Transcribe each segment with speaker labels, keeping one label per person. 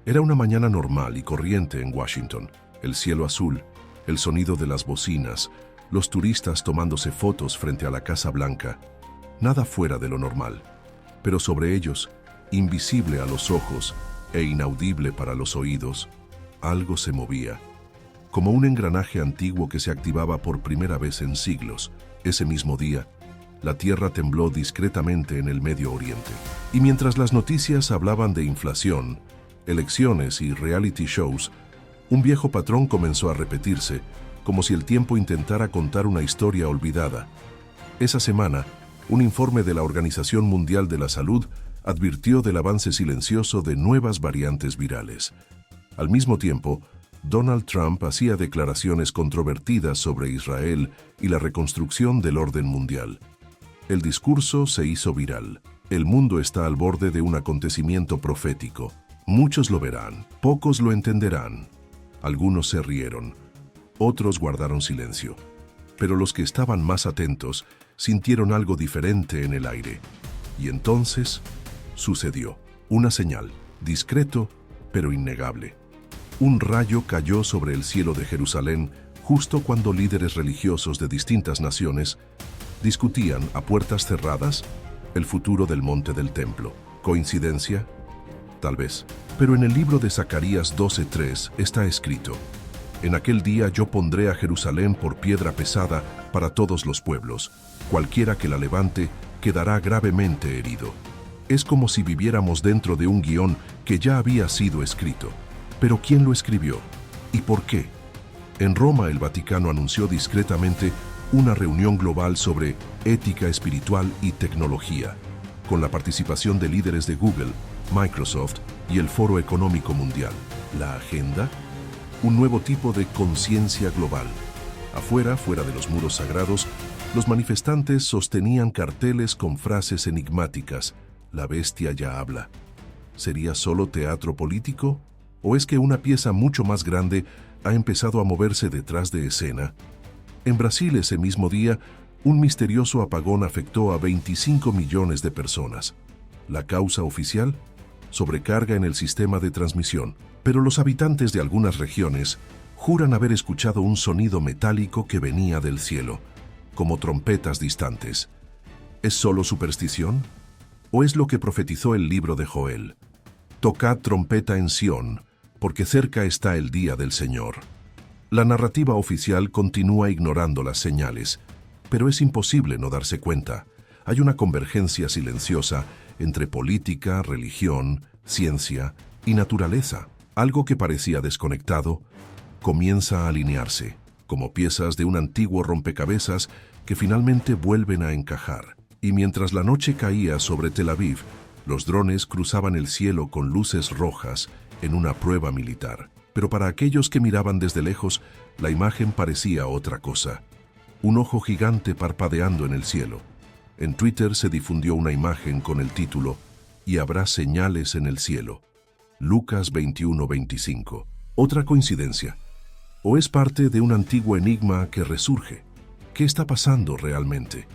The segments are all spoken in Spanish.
Speaker 1: Era una mañana normal y corriente en Washington. El cielo azul, el sonido de las bocinas, los turistas tomándose fotos frente a la Casa Blanca. Nada fuera de lo normal. Pero sobre ellos, invisible a los ojos e inaudible para los oídos, algo se movía. Como un engranaje antiguo que se activaba por primera vez en siglos. Ese mismo día, la tierra tembló discretamente en el Medio Oriente. Y mientras las noticias hablaban de inflación, elecciones y reality shows, un viejo patrón comenzó a repetirse, como si el tiempo intentara contar una historia olvidada. Esa semana, un informe de la Organización Mundial de la Salud advirtió del avance silencioso de nuevas variantes virales. Al mismo tiempo, Donald Trump hacía declaraciones controvertidas sobre Israel y la reconstrucción del orden mundial. El discurso se hizo viral. El mundo está al borde de un acontecimiento profético. Muchos lo verán, pocos lo entenderán. Algunos se rieron, otros guardaron silencio. Pero los que estaban más atentos sintieron algo diferente en el aire. Y entonces sucedió. Una señal, discreto pero innegable. Un rayo cayó sobre el cielo de Jerusalén justo cuando líderes religiosos de distintas naciones discutían a puertas cerradas el futuro del monte del templo. ¿Coincidencia? Tal vez. Pero en el libro de Zacarías 12:3 está escrito: En aquel día yo pondré a Jerusalén por piedra pesada para todos los pueblos. Cualquiera que la levante quedará gravemente herido. Es como si viviéramos dentro de un guión que ya había sido escrito. Pero ¿quién lo escribió? ¿Y por qué? En Roma, el Vaticano anunció discretamente una reunión global sobre ética espiritual y tecnología, con la participación de líderes de Google, Microsoft y el Foro Económico Mundial. ¿La agenda? Un nuevo tipo de conciencia global. Fuera de los muros sagrados, los manifestantes sostenían carteles con frases enigmáticas. La bestia ya habla. ¿Sería solo teatro político? ¿O es que una pieza mucho más grande ha empezado a moverse detrás de escena? En Brasil, ese mismo día, un misterioso apagón afectó a 25 millones de personas. ¿La causa oficial? Sobrecarga en el sistema de transmisión. Pero los habitantes de algunas regiones juran haber escuchado un sonido metálico que venía del cielo, como trompetas distantes. ¿Es solo superstición? ¿O es lo que profetizó el libro de Joel? Tocad trompeta en Sión, porque cerca está el día del Señor. La narrativa oficial continúa ignorando las señales, pero es imposible no darse cuenta. Hay una convergencia silenciosa entre política, religión, ciencia y naturaleza. Algo que parecía desconectado comienza a alinearse, como piezas de un antiguo rompecabezas que finalmente vuelven a encajar. Y mientras la noche caía sobre Tel Aviv, los drones cruzaban el cielo con luces rojas en una prueba militar. Pero para aquellos que miraban desde lejos, la imagen parecía otra cosa. Un ojo gigante parpadeando en el cielo. En Twitter se difundió una imagen con el título «Y habrá señales en el cielo». Lucas 21:25. ¿Otra coincidencia? ¿O es parte de un antiguo enigma que resurge? ¿Qué está pasando realmente?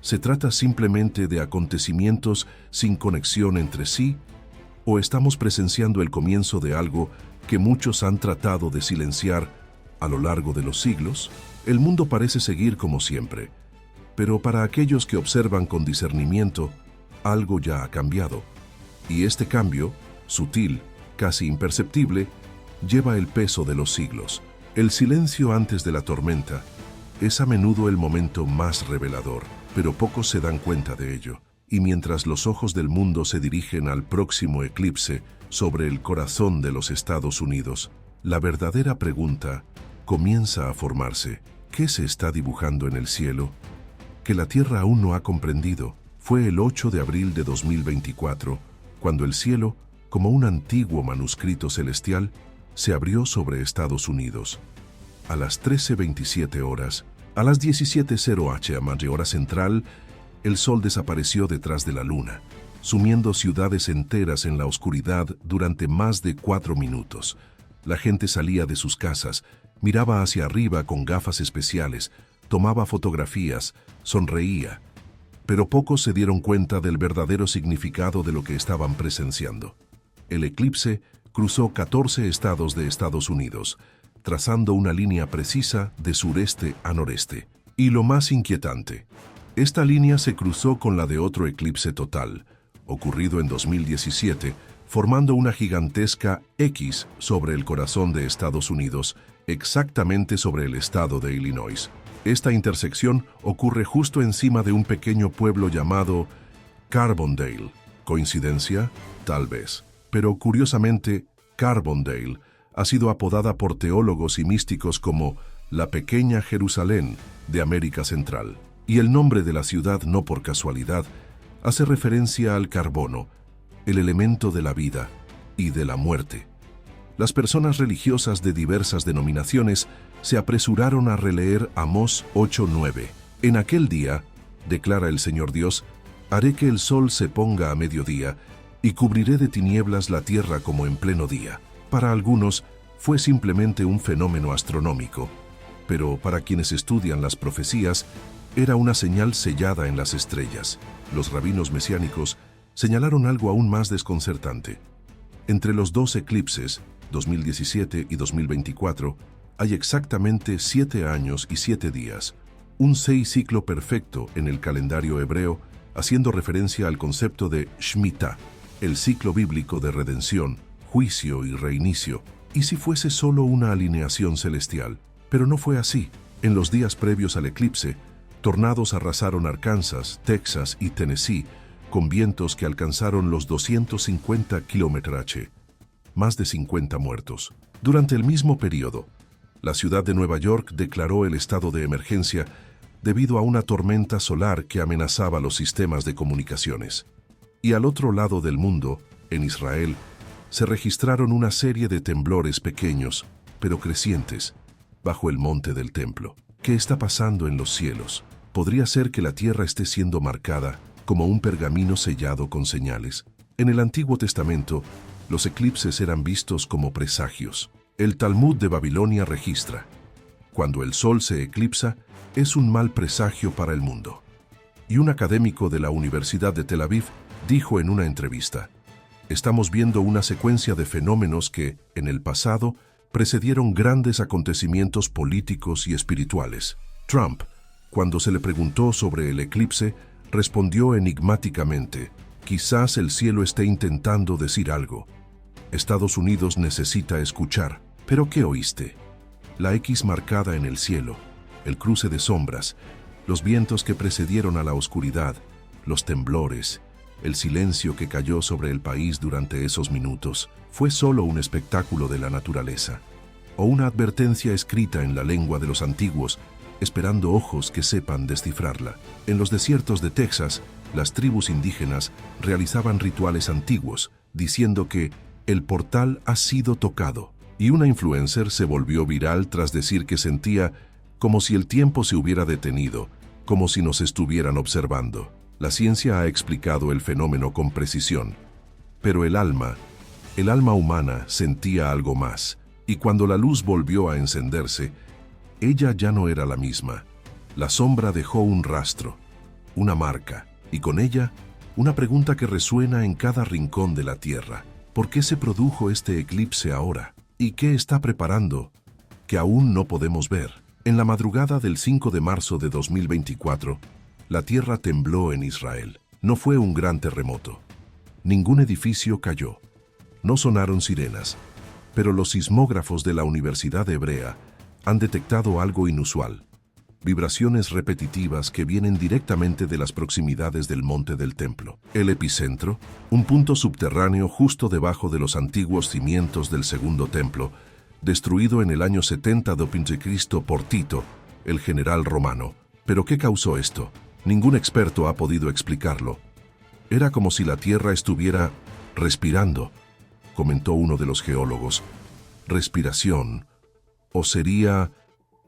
Speaker 1: ¿Se trata simplemente de acontecimientos sin conexión entre sí? ¿O estamos presenciando el comienzo de algo que muchos han tratado de silenciar a lo largo de los siglos? El mundo parece seguir como siempre, pero para aquellos que observan con discernimiento, algo ya ha cambiado. Y este cambio, sutil, casi imperceptible, lleva el peso de los siglos. El silencio antes de la tormenta es a menudo el momento más revelador, pero pocos se dan cuenta de ello. Y mientras los ojos del mundo se dirigen al próximo eclipse sobre el corazón de los Estados Unidos, la verdadera pregunta comienza a formarse. ¿Qué se está dibujando en el cielo? Que la Tierra aún no ha comprendido. Fue el 8 de abril de 2024, cuando el cielo, como un antiguo manuscrito celestial, se abrió sobre Estados Unidos. A las 13:27 horas, a las 17:00 h, hora central, el sol desapareció detrás de la luna, sumiendo ciudades enteras en la oscuridad durante más de 4 minutos. La gente salía de sus casas, miraba hacia arriba con gafas especiales, tomaba fotografías, sonreía, pero pocos se dieron cuenta del verdadero significado de lo que estaban presenciando. El eclipse cruzó 14 estados de Estados Unidos, trazando una línea precisa de sureste a noreste. Y lo más inquietante, esta línea se cruzó con la de otro eclipse total, ocurrido en 2017, formando una gigantesca X sobre el corazón de Estados Unidos, exactamente sobre el estado de Illinois. Esta intersección ocurre justo encima de un pequeño pueblo llamado Carbondale. ¿Coincidencia? Tal vez. Pero curiosamente, Carbondale ha sido apodada por teólogos y místicos como la Pequeña Jerusalén de América Central. Y el nombre de la ciudad, no por casualidad, hace referencia al carbono, el elemento de la vida y de la muerte. Las personas religiosas de diversas denominaciones se apresuraron a releer Amós 8:9. En aquel día, declara el Señor Dios, haré que el sol se ponga a mediodía y cubriré de tinieblas la tierra como en pleno día. Para algunos fue simplemente un fenómeno astronómico, pero para quienes estudian las profecías, era una señal sellada en las estrellas. Los rabinos mesiánicos señalaron algo aún más desconcertante. Entre los dos eclipses, 2017 y 2024, hay exactamente 7 años y 7 días, un 6 ciclo perfecto en el calendario hebreo, haciendo referencia al concepto de Shemitah, el ciclo bíblico de redención, juicio y reinicio. ¿Y si fuese solo una alineación celestial? Pero no fue así. En los días previos al eclipse, tornados arrasaron Arkansas, Texas y Tennessee, con vientos que alcanzaron los 250 km/h. Más de 50 muertos. Durante el mismo periodo, la ciudad de Nueva York declaró el estado de emergencia debido a una tormenta solar que amenazaba los sistemas de comunicaciones. Y al otro lado del mundo, en Israel, se registraron una serie de temblores pequeños, pero crecientes, bajo el monte del templo. ¿Qué está pasando en los cielos? Podría ser que la tierra esté siendo marcada como un pergamino sellado con señales. En el Antiguo Testamento, los eclipses eran vistos como presagios. El Talmud de Babilonia registra: cuando el sol se eclipsa, es un mal presagio para el mundo. Y un académico de la Universidad de Tel Aviv dijo en una entrevista: estamos viendo una secuencia de fenómenos que, en el pasado, precedieron grandes acontecimientos políticos y espirituales. Trump, cuando se le preguntó sobre el eclipse, respondió enigmáticamente: quizás el cielo esté intentando decir algo. Estados Unidos necesita escuchar. ¿Pero qué oíste? La X marcada en el cielo, el cruce de sombras, los vientos que precedieron a la oscuridad, los temblores, el silencio que cayó sobre el país durante esos minutos, ¿fue solo un espectáculo de la naturaleza? ¿O una advertencia escrita en la lengua de los antiguos, esperando ojos que sepan descifrarla? En los desiertos de Texas, las tribus indígenas realizaban rituales antiguos, diciendo que el portal ha sido tocado. Y una influencer se volvió viral tras decir que sentía como si el tiempo se hubiera detenido, como si nos estuvieran observando. La ciencia ha explicado el fenómeno con precisión, pero el alma humana sentía algo más, y cuando la luz volvió a encenderse, ella ya no era la misma. La sombra dejó un rastro, una marca, y con ella, una pregunta que resuena en cada rincón de la Tierra. ¿Por qué se produjo este eclipse ahora? ¿Y qué está preparando que aún no podemos ver? En la madrugada del 5 de marzo de 2024, la tierra tembló en Israel. No fue un gran terremoto. Ningún edificio cayó. No sonaron sirenas. Pero los sismógrafos de la Universidad Hebrea han detectado algo inusual. Vibraciones repetitivas que vienen directamente de las proximidades del monte del templo. El epicentro, un punto subterráneo justo debajo de los antiguos cimientos del segundo templo, destruido en el año 70 d.C. por Tito, el general romano. ¿Pero qué causó esto? Ningún experto ha podido explicarlo. Era como si la tierra estuviera respirando, comentó uno de los geólogos. Respiración. ¿O sería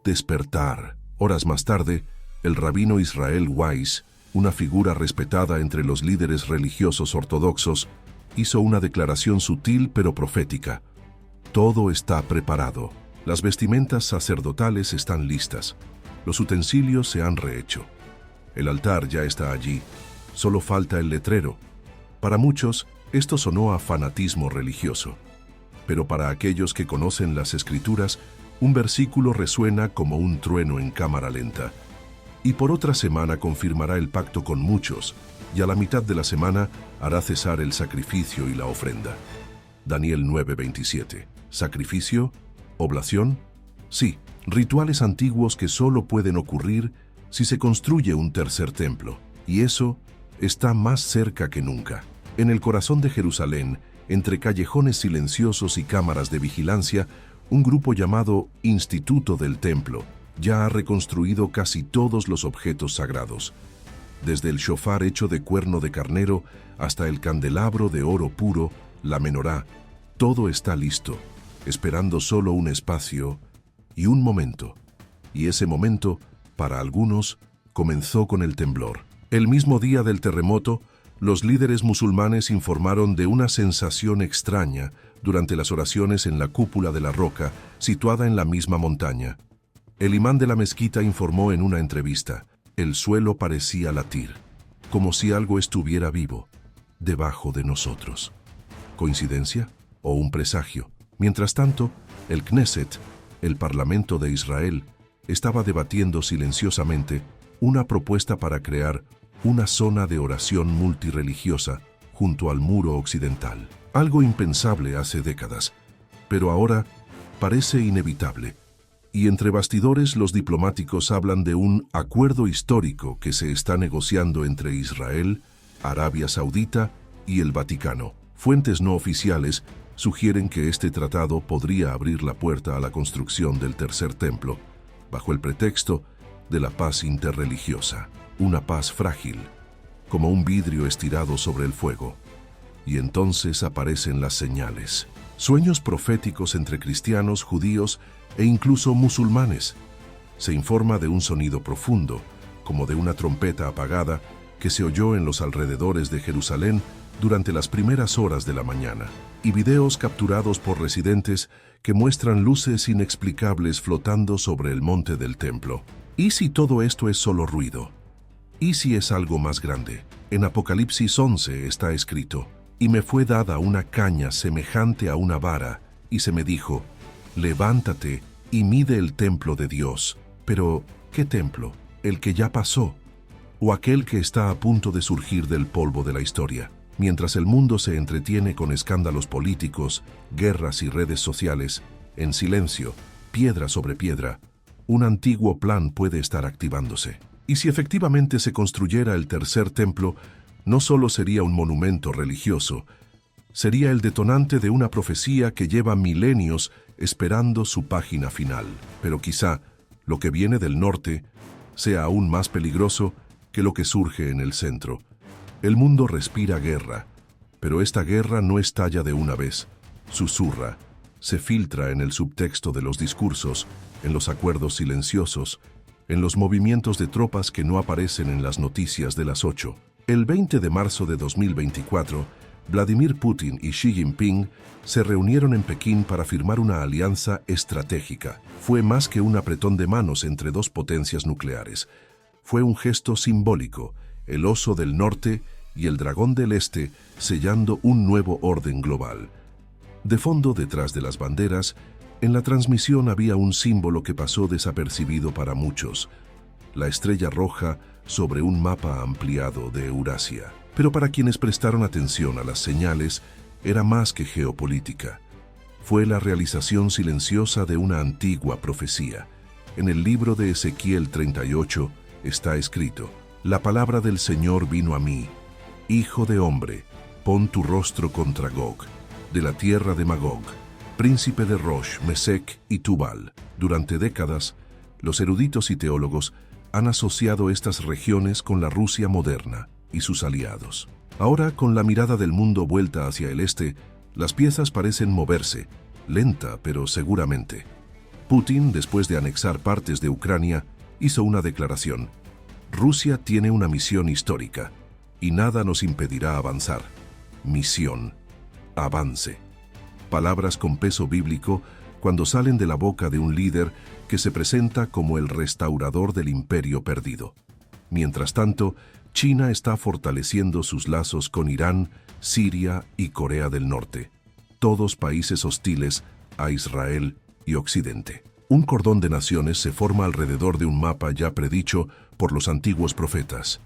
Speaker 1: despertar? Horas más tarde, el rabino Israel Weiss, una figura respetada entre los líderes religiosos ortodoxos, hizo una declaración sutil pero profética. Todo está preparado. Las vestimentas sacerdotales están listas. Los utensilios se han rehecho. El altar ya está allí. Solo falta el letrero. Para muchos, esto sonó a fanatismo religioso. Pero para aquellos que conocen las Escrituras, un versículo resuena como un trueno en cámara lenta. Y por otra semana confirmará el pacto con muchos, y a la mitad de la semana hará cesar el sacrificio y la ofrenda. Daniel 9:27. ¿Sacrificio? ¿Oblación? Sí, rituales antiguos que solo pueden ocurrir si se construye un tercer templo. Y eso está más cerca que nunca. En el corazón de Jerusalén, entre callejones silenciosos y cámaras de vigilancia, un grupo llamado Instituto del Templo ya ha reconstruido casi todos los objetos sagrados. Desde el shofar hecho de cuerno de carnero hasta el candelabro de oro puro, la menorá, todo está listo, esperando solo un espacio y un momento. Y ese momento, para algunos, comenzó con el temblor. El mismo día del terremoto, los líderes musulmanes informaron de una sensación extraña durante las oraciones en la cúpula de la roca, situada en la misma montaña. El imán de la mezquita informó en una entrevista: el suelo parecía latir, como si algo estuviera vivo, debajo de nosotros. ¿Coincidencia o un presagio? Mientras tanto, el Knesset, el Parlamento de Israel, estaba debatiendo silenciosamente una propuesta para crear una zona de oración multirreligiosa junto al muro occidental. Algo impensable hace décadas, pero ahora parece inevitable. Y entre bastidores los diplomáticos hablan de un acuerdo histórico que se está negociando entre Israel, Arabia Saudita y el Vaticano. Fuentes no oficiales sugieren que este tratado podría abrir la puerta a la construcción del tercer templo, bajo el pretexto de la paz interreligiosa. Una paz frágil, como un vidrio estirado sobre el fuego. Y entonces aparecen las señales. Sueños proféticos entre cristianos, judíos e incluso musulmanes. Se informa de un sonido profundo, como de una trompeta apagada, que se oyó en los alrededores de Jerusalén durante las primeras horas de la mañana, y videos capturados por residentes que muestran luces inexplicables flotando sobre el monte del templo. ¿Y si todo esto es solo ruido? ¿Y si es algo más grande? En Apocalipsis 11 está escrito: y me fue dada una caña semejante a una vara, y se me dijo: levántate y mide el templo de Dios. Pero, ¿qué templo? ¿El que ya pasó? ¿O aquel que está a punto de surgir del polvo de la historia? Mientras el mundo se entretiene con escándalos políticos, guerras y redes sociales, en silencio, piedra sobre piedra, un antiguo plan puede estar activándose. Y si efectivamente se construyera el tercer templo, no solo sería un monumento religioso, sería el detonante de una profecía que lleva milenios esperando su página final. Pero quizá lo que viene del norte sea aún más peligroso que lo que surge en el centro. El mundo respira guerra, pero esta guerra no estalla de una vez. Susurra, se filtra en el subtexto de los discursos, en los acuerdos silenciosos, en los movimientos de tropas que no aparecen en las noticias de las 8. El 20 de marzo de 2024, Vladimir Putin y Xi Jinping se reunieron en Pekín para firmar una alianza estratégica. Fue más que un apretón de manos entre dos potencias nucleares. Fue un gesto simbólico, el oso del norte y el dragón del este sellando un nuevo orden global. De fondo, detrás de las banderas, en la transmisión había un símbolo que pasó desapercibido para muchos: la estrella roja sobre un mapa ampliado de Eurasia. Pero para quienes prestaron atención a las señales, era más que geopolítica. Fue la realización silenciosa de una antigua profecía. En el libro de Ezequiel 38 está escrito: la palabra del Señor vino a mí: hijo de hombre, pon tu rostro contra Gog, de la tierra de Magog, príncipe de Rosh, Mesec y Tubal. Durante décadas, los eruditos y teólogos han asociado estas regiones con la Rusia moderna y sus aliados. Ahora, con la mirada del mundo vuelta hacia el este, las piezas parecen moverse, lenta pero seguramente. Putin, después de anexar partes de Ucrania, hizo una declaración: Rusia tiene una misión histórica, y nada nos impedirá avanzar. Misión. Avance. Palabras con peso bíblico cuando salen de la boca de un líder que se presenta como el restaurador del imperio perdido. Mientras tanto, China está fortaleciendo sus lazos con Irán, Siria y Corea del Norte. todos países hostiles a Israel y Occidente. Un cordón de naciones se forma alrededor de un mapa ya predicho por los antiguos profetas.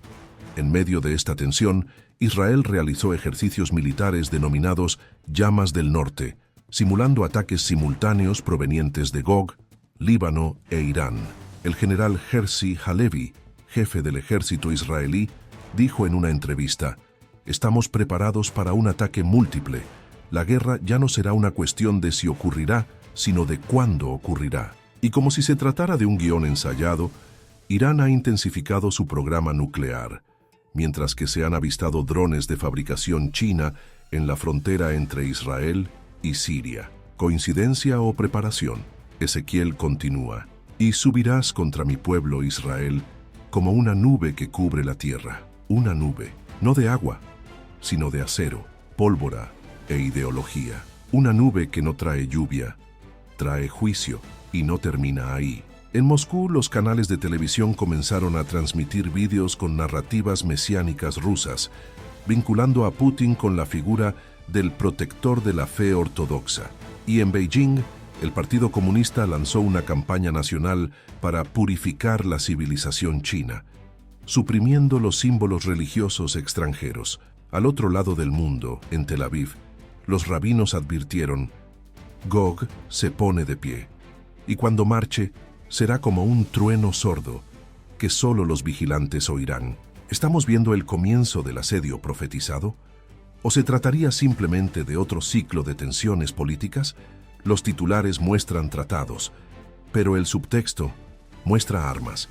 Speaker 1: En medio de esta tensión, Israel realizó ejercicios militares denominados Llamas del Norte, simulando ataques simultáneos provenientes de Gog, Líbano e Irán. El general Herzi Halevi, jefe del ejército israelí, dijo en una entrevista: «Estamos preparados para un ataque múltiple. La guerra ya no será una cuestión de si ocurrirá, sino de cuándo ocurrirá». Y como si se tratara de un guión ensayado, Irán ha intensificado su programa nuclear, mientras que se han avistado drones de fabricación china en la frontera entre Israel y Siria. ¿Coincidencia o preparación? Ezequiel continúa: «Y subirás contra mi pueblo Israel como una nube que cubre la tierra». Una nube, no de agua, sino de acero, pólvora e ideología. Una nube que no trae lluvia, trae juicio, y no termina ahí. En Moscú, los canales de televisión comenzaron a transmitir vídeos con narrativas mesiánicas rusas, vinculando a Putin con la figura del protector de la fe ortodoxa. Y en Beijing, el Partido Comunista lanzó una campaña nacional para purificar la civilización china, suprimiendo los símbolos religiosos extranjeros. Al otro lado del mundo, en Tel Aviv, los rabinos advirtieron: Gog se pone de pie, y cuando marche, será como un trueno sordo, que solo los vigilantes oirán. ¿Estamos viendo el comienzo del asedio profetizado? ¿O se trataría simplemente de otro ciclo de tensiones políticas? Los titulares muestran tratados, pero el subtexto muestra armas.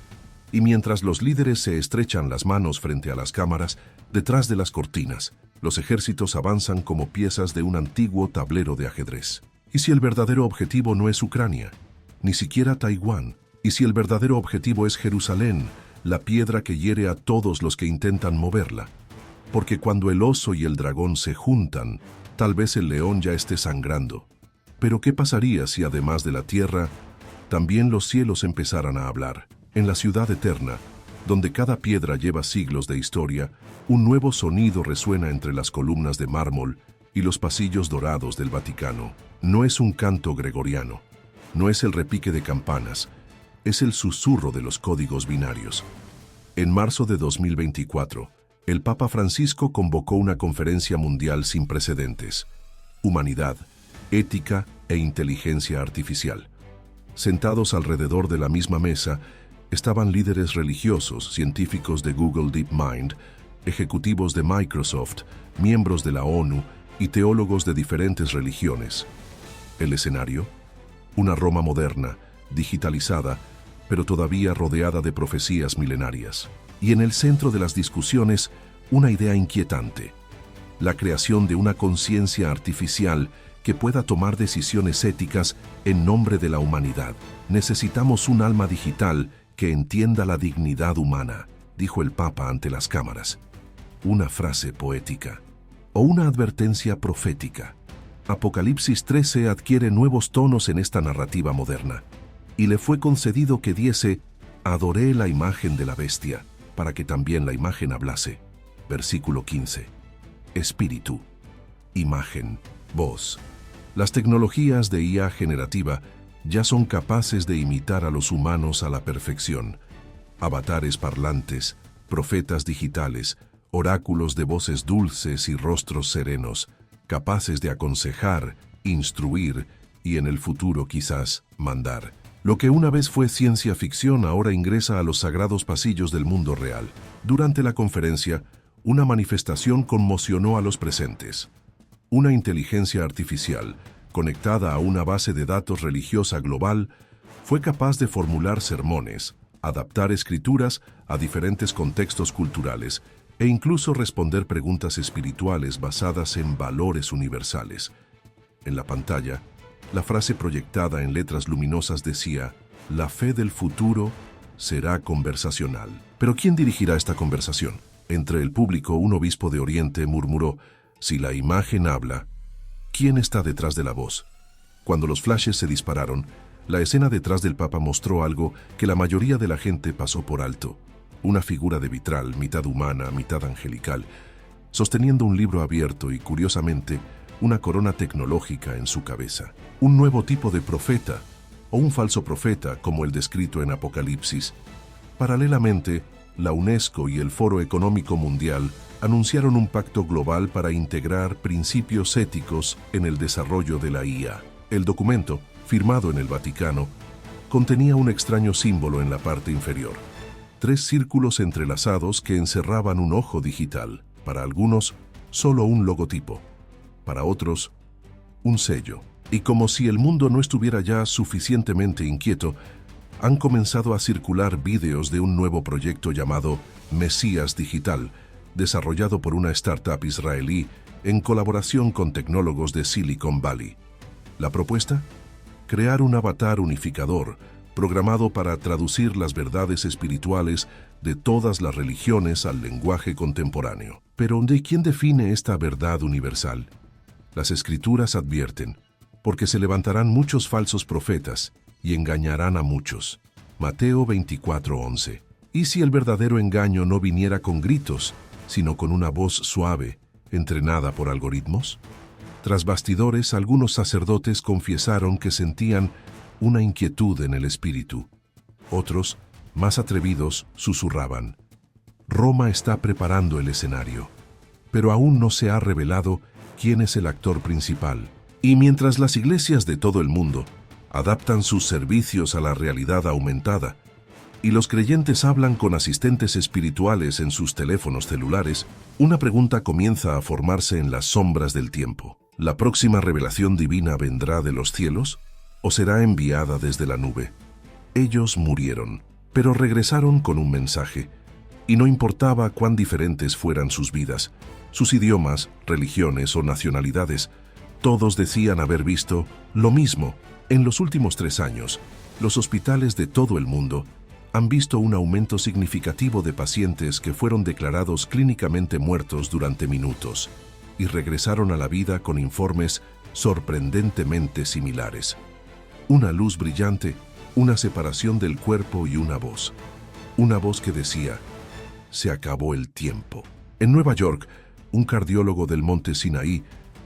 Speaker 1: Y mientras los líderes se estrechan las manos frente a las cámaras, detrás de las cortinas, los ejércitos avanzan como piezas de un antiguo tablero de ajedrez. ¿Y si el verdadero objetivo no es Ucrania, ni siquiera Taiwán? ¿Y si el verdadero objetivo es Jerusalén, la piedra que hiere a todos los que intentan moverla? Porque cuando el oso y el dragón se juntan, tal vez el león ya esté sangrando. Pero ¿qué pasaría si además de la tierra, también los cielos empezaran a hablar? En la ciudad eterna, donde cada piedra lleva siglos de historia, un nuevo sonido resuena entre las columnas de mármol y los pasillos dorados del Vaticano. No es un canto gregoriano, no es el repique de campanas, es el susurro de los códigos binarios. En marzo de 2024, el Papa Francisco convocó una conferencia mundial sin precedentes: Humanidad, Ética e Inteligencia Artificial. Sentados alrededor de la misma mesa, estaban líderes religiosos, científicos de Google DeepMind, ejecutivos de Microsoft, miembros de la ONU y teólogos de diferentes religiones. El escenario: una Roma moderna, digitalizada, pero todavía rodeada de profecías milenarias. Y en el centro de las discusiones, una idea inquietante: la creación de una conciencia artificial que pueda tomar decisiones éticas en nombre de la humanidad. Necesitamos un alma digital que entienda la dignidad humana, dijo el Papa ante las cámaras. Una frase poética o una advertencia profética. Apocalipsis 13 adquiere nuevos tonos en esta narrativa moderna, y le fue concedido que diese: adoré la imagen de la bestia, para que también la imagen hablase. Versículo 15. Espíritu, imagen, voz. Las tecnologías de IA generativa ya son capaces de imitar a los humanos a la perfección. Avatares parlantes, profetas digitales, oráculos de voces dulces y rostros serenos, capaces de aconsejar, instruir y en el futuro quizás mandar. Lo que una vez fue ciencia ficción ahora ingresa a los sagrados pasillos del mundo real. Durante la conferencia, una manifestación conmocionó a los presentes. Una inteligencia artificial, conectada a una base de datos religiosa global, fue capaz de formular sermones, adaptar escrituras a diferentes contextos culturales e incluso responder preguntas espirituales basadas en valores universales. En la pantalla, la frase proyectada en letras luminosas decía: la fe del futuro será conversacional. ¿Pero quién dirigirá esta conversación? Entre el público, un obispo de Oriente murmuró: si la imagen habla, ¿quién está detrás de la voz? Cuando los flashes se dispararon, la escena detrás del Papa mostró algo que la mayoría de la gente pasó por alto. Una figura de vitral, mitad humana, mitad angelical, sosteniendo un libro abierto y, curiosamente, una corona tecnológica en su cabeza. Un nuevo tipo de profeta, o un falso profeta como el descrito en Apocalipsis. Paralelamente, la UNESCO y el Foro Económico Mundial anunciaron un pacto global para integrar principios éticos en el desarrollo de la IA. El documento, firmado en el Vaticano, contenía un extraño símbolo en la parte inferior. 3 círculos entrelazados que encerraban un ojo digital. Para algunos, solo un logotipo. Para otros, un sello. Y como si el mundo no estuviera ya suficientemente inquieto, han comenzado a circular vídeos de un nuevo proyecto llamado Mesías Digital, desarrollado por una startup israelí en colaboración con tecnólogos de Silicon Valley. ¿La propuesta? Crear un avatar unificador, programado para traducir las verdades espirituales de todas las religiones al lenguaje contemporáneo. Pero ¿de quién define esta verdad universal? Las Escrituras advierten, porque se levantarán muchos falsos profetas y engañarán a muchos. Mateo 24:11. ¿Y si el verdadero engaño no viniera con gritos, sino con una voz suave, entrenada por algoritmos? Tras bastidores, algunos sacerdotes confesaron que sentían una inquietud en el espíritu. Otros, más atrevidos, susurraban: Roma está preparando el escenario, pero aún no se ha revelado quién es el actor principal. Y mientras las iglesias de todo el mundo adaptan sus servicios a la realidad aumentada, y los creyentes hablan con asistentes espirituales en sus teléfonos celulares, una pregunta comienza a formarse en las sombras del tiempo. ¿La próxima revelación divina vendrá de los cielos o será enviada desde la nube? Ellos murieron, pero regresaron con un mensaje, y no importaba cuán diferentes fueran sus vidas, sus idiomas, religiones o nacionalidades, todos decían haber visto lo mismo. En los últimos 3 años, los hospitales de todo el mundo han visto un aumento significativo de pacientes que fueron declarados clínicamente muertos durante minutos y regresaron a la vida con informes sorprendentemente similares. Una luz brillante, una separación del cuerpo y una voz. Una voz que decía: se acabó el tiempo. En Nueva York, un cardiólogo del Monte Sinaí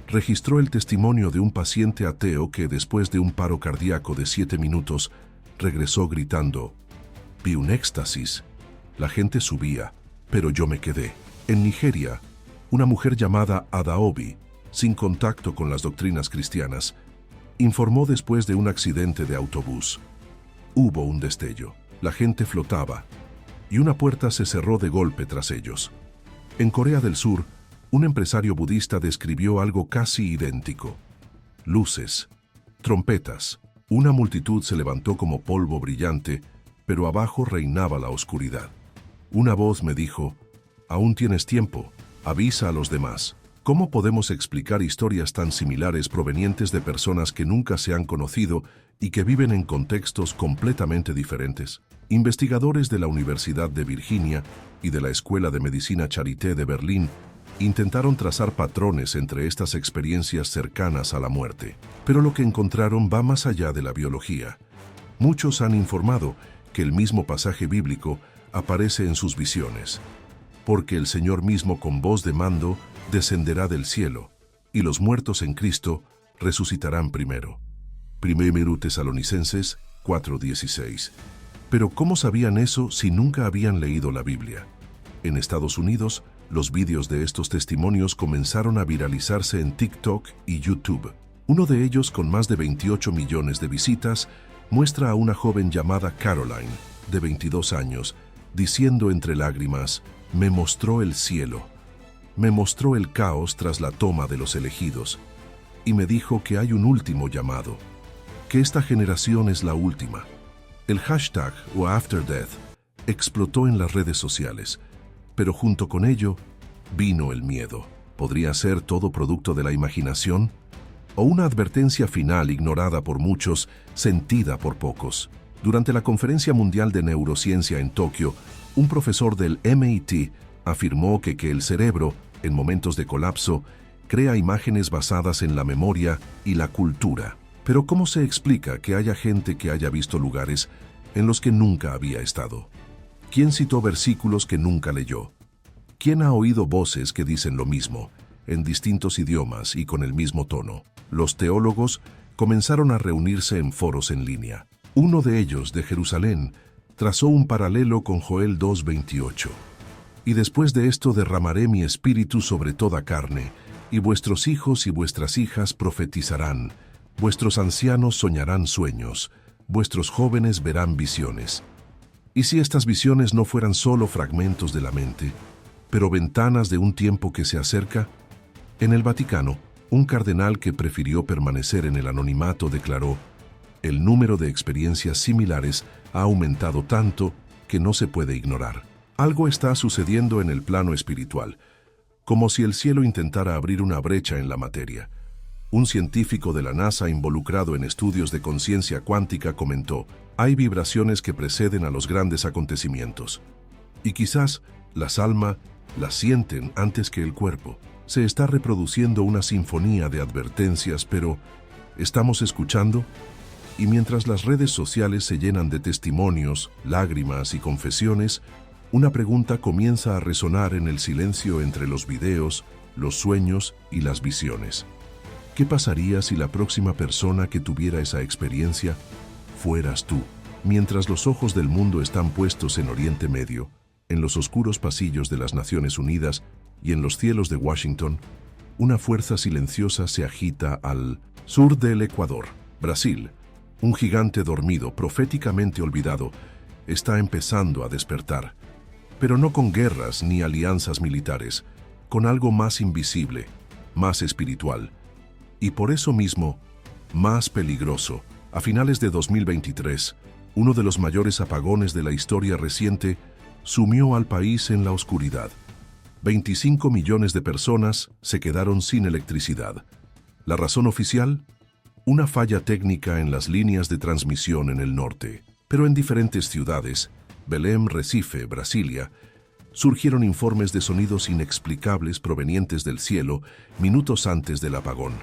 Speaker 1: registró el testimonio de un paciente ateo que, después de un paro cardíaco de 7 minutos, regresó gritando: vi un éxtasis. La gente subía, pero yo me quedé. En Nigeria, una mujer llamada Adaobi, sin contacto con las doctrinas cristianas, informó después de un accidente de autobús. Hubo un destello, la gente flotaba, y una puerta se cerró de golpe tras ellos. En Corea del Sur, un empresario budista describió algo casi idéntico. Luces, trompetas, una multitud se levantó como polvo brillante, pero abajo reinaba la oscuridad. Una voz me dijo: aún tienes tiempo, avisa a los demás. ¿Cómo podemos explicar historias tan similares provenientes de personas que nunca se han conocido y que viven en contextos completamente diferentes? Investigadores de la Universidad de Virginia y de la Escuela de Medicina Charité de Berlín intentaron trazar patrones entre estas experiencias cercanas a la muerte. Pero lo que encontraron va más allá de la biología. Muchos han informado que el mismo pasaje bíblico aparece en sus visiones, porque el Señor mismo con voz de mando descenderá del cielo, y los muertos en Cristo resucitarán primero. 1 Tesalonicenses 4:16. Pero ¿cómo sabían eso si nunca habían leído la Biblia? En Estados Unidos, los vídeos de estos testimonios comenzaron a viralizarse en TikTok y YouTube. Uno de ellos, con más de 28 millones de visitas, muestra a una joven llamada Caroline, de 22 años, diciendo entre lágrimas: me mostró el cielo, me mostró el caos tras la toma de los elegidos, y me dijo que hay un último llamado, que esta generación es la última. El hashtag o After Death explotó en las redes sociales, pero junto con ello vino el miedo. ¿Podría ser todo producto de la imaginación? ¿O una advertencia final ignorada por muchos, sentida por pocos? Durante la Conferencia Mundial de Neurociencia en Tokio, un profesor del MIT afirmó que el cerebro, en momentos de colapso, crea imágenes basadas en la memoria y la cultura. Pero ¿cómo se explica que haya gente que haya visto lugares en los que nunca había estado? ¿Quién citó versículos que nunca leyó? ¿Quién ha oído voces que dicen lo mismo, en distintos idiomas y con el mismo tono. Los teólogos comenzaron a reunirse en foros en línea. Uno de ellos, de Jerusalén, trazó un paralelo con Joel 2:28. Y después de esto derramaré mi espíritu sobre toda carne, y vuestros hijos y vuestras hijas profetizarán, vuestros ancianos soñarán sueños, vuestros jóvenes verán visiones. ¿Y si estas visiones no fueran solo fragmentos de la mente, pero ventanas de un tiempo que se acerca? En el Vaticano, un cardenal que prefirió permanecer en el anonimato declaró: el número de experiencias similares ha aumentado tanto que no se puede ignorar. Algo está sucediendo en el plano espiritual, como si el cielo intentara abrir una brecha en la materia. Un científico de la NASA involucrado en estudios de conciencia cuántica comentó: hay vibraciones que preceden a los grandes acontecimientos. Y quizás las almas las sienten antes que el cuerpo. Se está reproduciendo una sinfonía de advertencias, pero ¿estamos escuchando? Y mientras las redes sociales se llenan de testimonios, lágrimas y confesiones, una pregunta comienza a resonar en el silencio entre los videos, los sueños y las visiones. ¿Qué pasaría si la próxima persona que tuviera esa experiencia fueras tú? Mientras los ojos del mundo están puestos en Oriente Medio, en los oscuros pasillos de las Naciones Unidas y en los cielos de Washington, una fuerza silenciosa se agita al sur del Ecuador. Brasil, un gigante dormido, proféticamente olvidado, está empezando a despertar. Pero no con guerras ni alianzas militares, con algo más invisible, más espiritual, y por eso mismo, más peligroso. A finales de 2023, uno de los mayores apagones de la historia reciente sumió al país en la oscuridad. 25 millones de personas se quedaron sin electricidad. ¿La razón oficial? Una falla técnica en las líneas de transmisión en el norte. Pero en diferentes ciudades, Belém, Recife, Brasilia, surgieron informes de sonidos inexplicables provenientes del cielo minutos antes del apagón.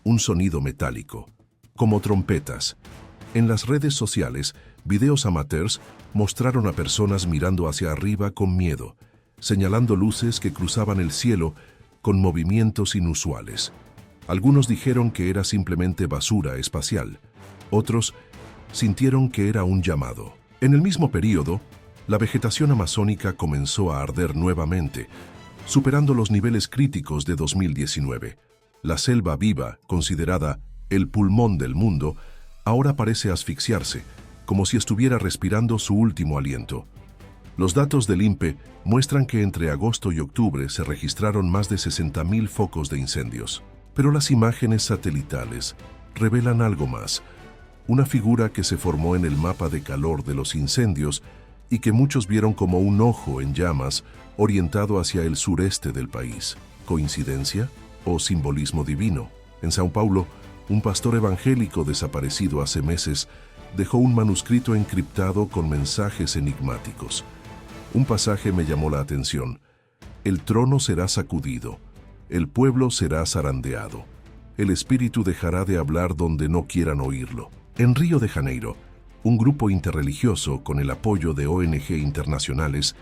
Speaker 1: Un sonido metálico, como trompetas. En las redes sociales, videos amateurs mostraron a personas mirando hacia arriba con miedo, señalando luces que cruzaban el cielo con movimientos inusuales. Algunos dijeron que era simplemente basura espacial. Otros sintieron que era un llamado. En el mismo período, la vegetación amazónica comenzó a arder nuevamente, superando los niveles críticos de 2019. La selva viva, considerada el pulmón del mundo, ahora parece asfixiarse, como si estuviera respirando su último aliento. Los datos del INPE muestran que entre agosto y octubre se registraron más de 60.000 focos de incendios. Pero las imágenes satelitales revelan algo más. Una figura que se formó en el mapa de calor de los incendios y que muchos vieron como un ojo en llamas orientado hacia el sureste del país. ¿Coincidencia o simbolismo divino? En São Paulo, un pastor evangélico desaparecido hace meses dejó un manuscrito encriptado con mensajes enigmáticos. Un pasaje me llamó la atención. El trono será sacudido, el pueblo será zarandeado, el espíritu dejará de hablar donde no quieran oírlo. En Río de Janeiro, un grupo interreligioso con el apoyo de ONG internacionales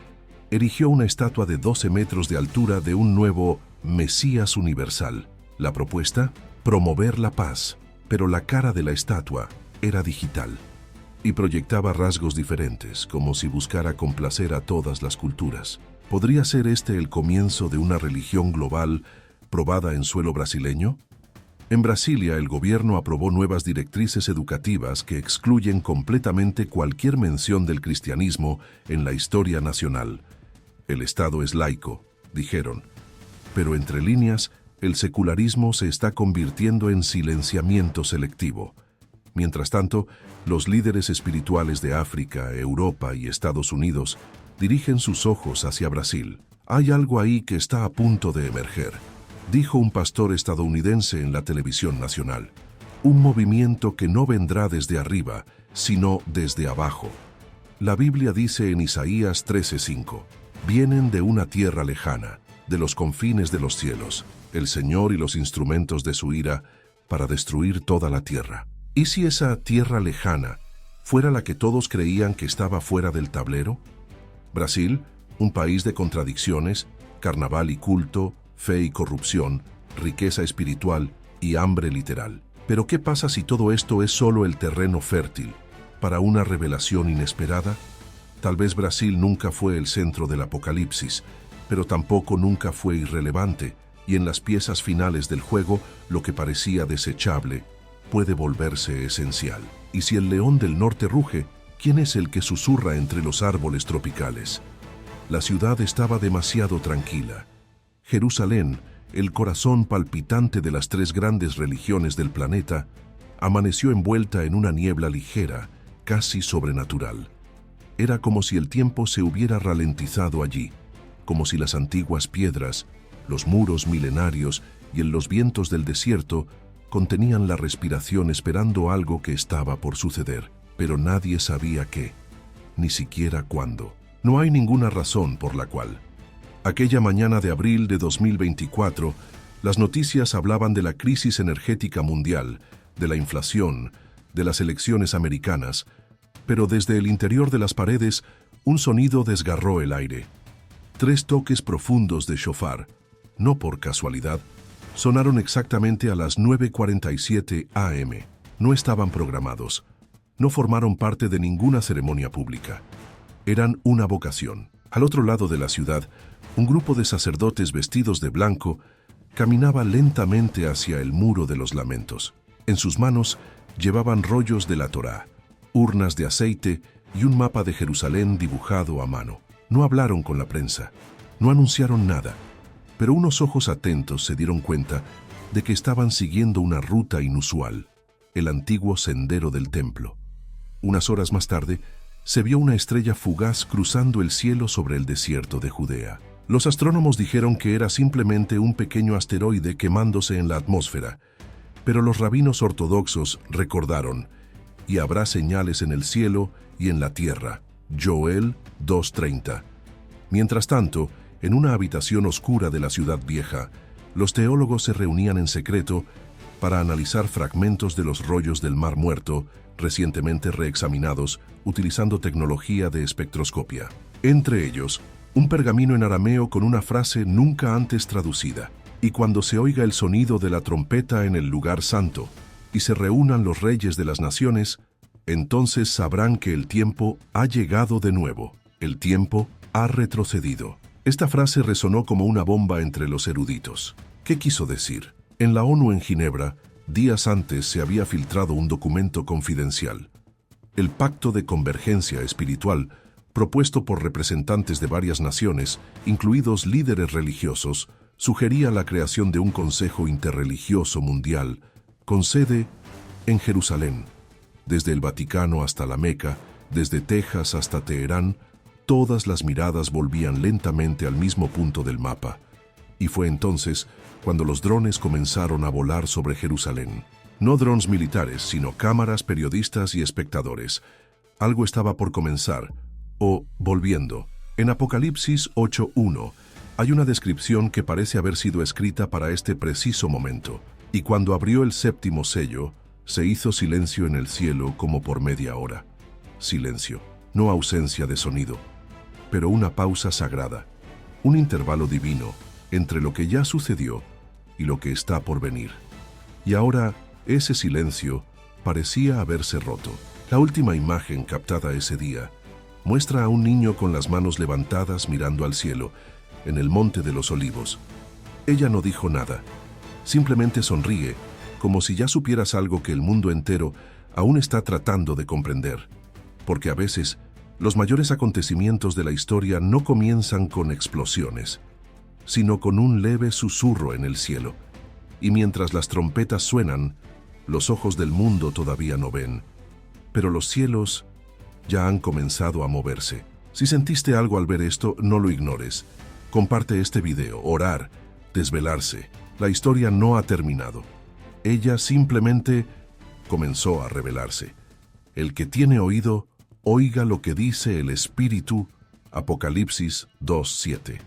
Speaker 1: erigió una estatua de 12 metros de altura de un nuevo Mesías universal. La propuesta: promover la paz, pero la cara de la estatua era digital y proyectaba rasgos diferentes, como si buscara complacer a todas las culturas. ¿Podría ser este el comienzo de una religión global probada en suelo brasileño? En Brasilia, el gobierno aprobó nuevas directrices educativas que excluyen completamente cualquier mención del cristianismo en la historia nacional. El Estado es laico, dijeron, pero entre líneas, el secularismo se está convirtiendo en silenciamiento selectivo. Mientras tanto, los líderes espirituales de África, Europa y Estados Unidos dirigen sus ojos hacia Brasil. Hay algo ahí que está a punto de emerger, dijo un pastor estadounidense en la televisión nacional. Un movimiento que no vendrá desde arriba, sino desde abajo. La Biblia dice en Isaías 13:5, vienen de una tierra lejana, de los confines de los cielos, el Señor y los instrumentos de su ira, para destruir toda la tierra. ¿Y si esa tierra lejana fuera la que todos creían que estaba fuera del tablero? Brasil, un país de contradicciones, carnaval y culto, fe y corrupción, riqueza espiritual y hambre literal. Pero ¿qué pasa si todo esto es solo el terreno fértil para una revelación inesperada? Tal vez Brasil nunca fue el centro del apocalipsis, pero tampoco nunca fue irrelevante, y en las piezas finales del juego, lo que parecía desechable puede volverse esencial. Y si el león del norte ruge, ¿quién es el que susurra entre los árboles tropicales? La ciudad estaba demasiado tranquila. Jerusalén, el corazón palpitante de las tres grandes religiones del planeta, amaneció envuelta en una niebla ligera, casi sobrenatural. Era como si el tiempo se hubiera ralentizado allí, como si las antiguas piedras, los muros milenarios y los vientos del desierto contenían la respiración esperando algo que estaba por suceder, pero nadie sabía qué, ni siquiera cuándo. No hay ninguna razón por la cual. Aquella mañana de abril de 2024, las noticias hablaban de la crisis energética mundial, de la inflación, de las elecciones americanas, pero desde el interior de las paredes, un sonido desgarró el aire. 3 toques profundos de shofar, no por casualidad, sonaron exactamente a las 9:47 am. No estaban programados. No formaron parte de ninguna ceremonia pública. Eran una vocación. Al otro lado de la ciudad, un grupo de sacerdotes vestidos de blanco caminaba lentamente hacia el muro de los lamentos. En sus manos llevaban rollos de la Torá, urnas de aceite y un mapa de Jerusalén dibujado a mano. No hablaron con la prensa, no anunciaron nada, pero unos ojos atentos se dieron cuenta de que estaban siguiendo una ruta inusual, el antiguo sendero del templo. Unas horas más tarde, se vio una estrella fugaz cruzando el cielo sobre el desierto de Judea. Los astrónomos dijeron que era simplemente un pequeño asteroide quemándose en la atmósfera, pero los rabinos ortodoxos recordaron: y habrá señales en el cielo y en la tierra. Joel 2:30. Mientras tanto, en una habitación oscura de la ciudad vieja, los teólogos se reunían en secreto para analizar fragmentos de los rollos del Mar Muerto, recientemente reexaminados utilizando tecnología de espectroscopia. Entre ellos, un pergamino en arameo con una frase nunca antes traducida: y cuando se oiga el sonido de la trompeta en el lugar santo, y se reúnan los reyes de las naciones, entonces sabrán que el tiempo ha llegado de nuevo, el tiempo ha retrocedido. Esta frase resonó como una bomba entre los eruditos. ¿Qué quiso decir? En la ONU en Ginebra, días antes se había filtrado un documento confidencial. El Pacto de Convergencia Espiritual, propuesto por representantes de varias naciones, incluidos líderes religiosos, sugería la creación de un Consejo Interreligioso Mundial, con sede en Jerusalén. Desde el Vaticano hasta la Meca, desde Texas hasta Teherán, todas las miradas volvían lentamente al mismo punto del mapa. Y fue entonces cuando los drones comenzaron a volar sobre Jerusalén. No drones militares, sino cámaras, periodistas y espectadores. Algo estaba por comenzar, o volviendo. En Apocalipsis 8:1 hay una descripción que parece haber sido escrita para este preciso momento. Y cuando abrió el séptimo sello, se hizo silencio en el cielo como por media hora. Silencio, no ausencia de sonido, pero una pausa sagrada, un intervalo divino entre lo que ya sucedió y lo que está por venir. Y ahora, ese silencio parecía haberse roto. La última imagen captada ese día muestra a un niño con las manos levantadas mirando al cielo, en el Monte de los Olivos. Ella no dijo nada, simplemente sonríe, como si ya supieras algo que el mundo entero aún está tratando de comprender. Porque a veces, los mayores acontecimientos de la historia no comienzan con explosiones, sino con un leve susurro en el cielo. Y mientras las trompetas suenan, los ojos del mundo todavía no ven, pero los cielos ya han comenzado a moverse. Si sentiste algo al ver esto, no lo ignores. Comparte este video. Orar, desvelarse. La historia no ha terminado. Ella simplemente comenzó a revelarse. El que tiene oído, oiga lo que dice el Espíritu. Apocalipsis 2:7.